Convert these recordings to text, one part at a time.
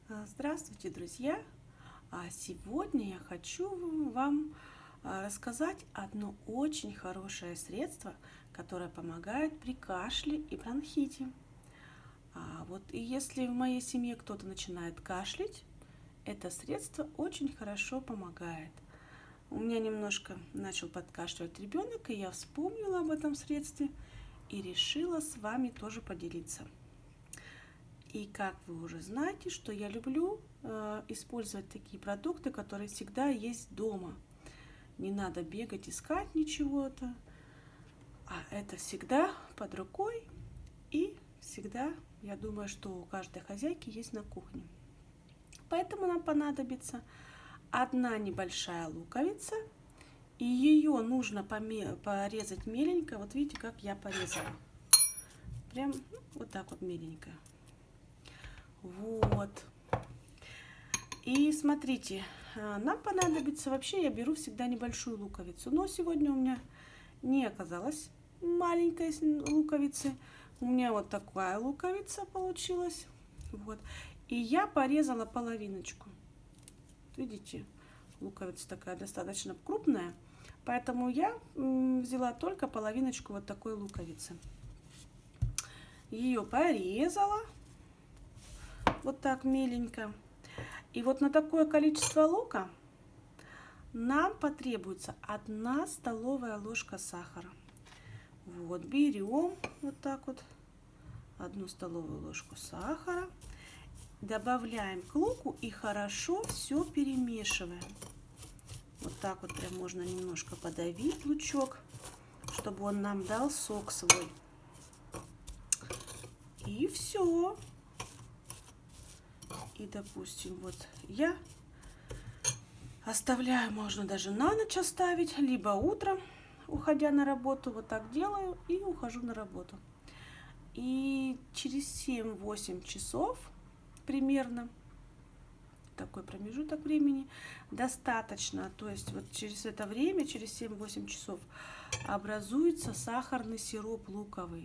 Здравствуйте, друзья! Сегодня я хочу вам рассказать одно очень хорошее средство, которое помогает при кашле и бронхите. И если в моей семье кто-то начинает кашлять, это средство очень хорошо помогает. У меня немножко начал подкашливать ребенок, и я вспомнила об этом средстве и решила с вами тоже поделиться. И как вы уже знаете, что я люблю использовать такие продукты, которые всегда есть дома. Не надо бегать, искать ничего-то, а это всегда под рукой и всегда, я думаю, что у каждой хозяйки есть на кухне. Поэтому нам понадобится одна небольшая луковица, и ее нужно порезать меленько. Вот видите, как я порезала. Прям вот так вот меленько. Вот. И смотрите, нам понадобится, вообще я беру всегда небольшую луковицу, но сегодня у меня не оказалось маленькой луковицы. У меня вот такая луковица получилась. Вот. И я порезала половиночку. Видите, луковица такая достаточно крупная, поэтому я взяла только половиночку вот такой луковицы. Ее порезала вот так меленько. И вот на такое количество лука нам потребуется 1 столовая ложка сахара. Вот, берем вот так вот 1 столовую ложку сахара, добавляем к луку и хорошо все перемешиваем. Вот так вот прям можно немножко подавить лучок, чтобы он нам дал сок свой. И все. И, допустим, вот я оставляю, можно даже на ночь оставить, либо утром, уходя на работу, вот так делаю и ухожу на работу. И через 7-8 часов примерно, такой промежуток времени, достаточно, то есть вот через это время, через 7-8 часов образуется сахарный сироп луковый.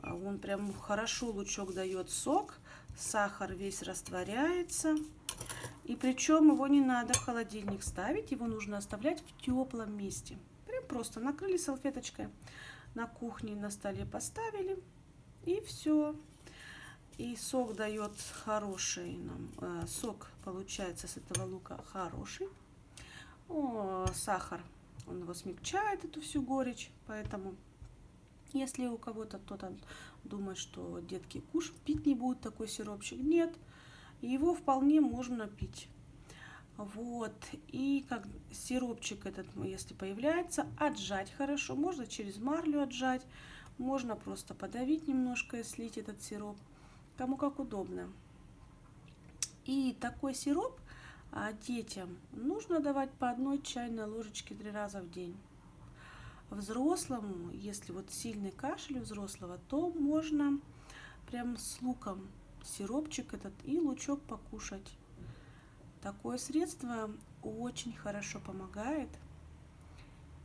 Он прям хорошо, лучок дает сок, сахар весь растворяется. И причем его не надо в холодильник ставить, его нужно оставлять в теплом месте. Прям просто накрыли салфеточкой, на кухне на столе поставили, и все. И сок дает хороший нам, сок получается с этого лука хороший. Сахар, он его смягчает, эту всю горечь, поэтому если у кого-то кто-то думает, что детки пить не будут такой сиропчик, нет, его вполне можно пить. Вот, и как сиропчик этот, если появляется, отжать хорошо, можно через марлю отжать, можно просто подавить немножко и слить этот сироп, кому как удобно. И такой сироп детям нужно давать по 1 чайной ложечке 3 раза в день. Взрослому, если вот сильный кашель у взрослого, то можно прям с луком сиропчик этот и лучок покушать. Такое средство очень хорошо помогает.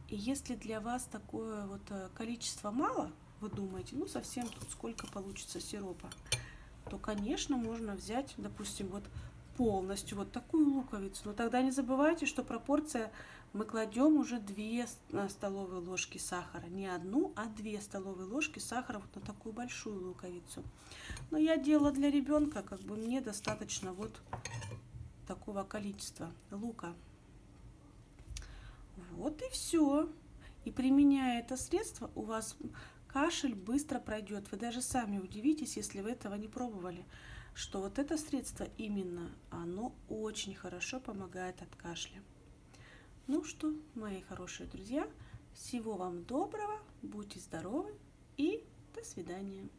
И если для вас такое вот количество мало, вы думаете, ну совсем тут сколько получится сиропа, то, конечно, можно взять, допустим, вот полностью вот такую луковицу. Но тогда не забывайте, что пропорция мы кладем уже 2 столовые ложки сахара. Не 1, а 2 столовые ложки сахара вот на такую большую луковицу. Но я делала для ребенка, как бы мне достаточно вот такого количества лука. Вот и все. И применяя это средство, у вас кашель быстро пройдет. Вы даже сами удивитесь, если вы этого не пробовали, что вот это средство именно, оно очень хорошо помогает от кашля. Ну что, мои хорошие друзья, всего вам доброго, будьте здоровы и до свидания.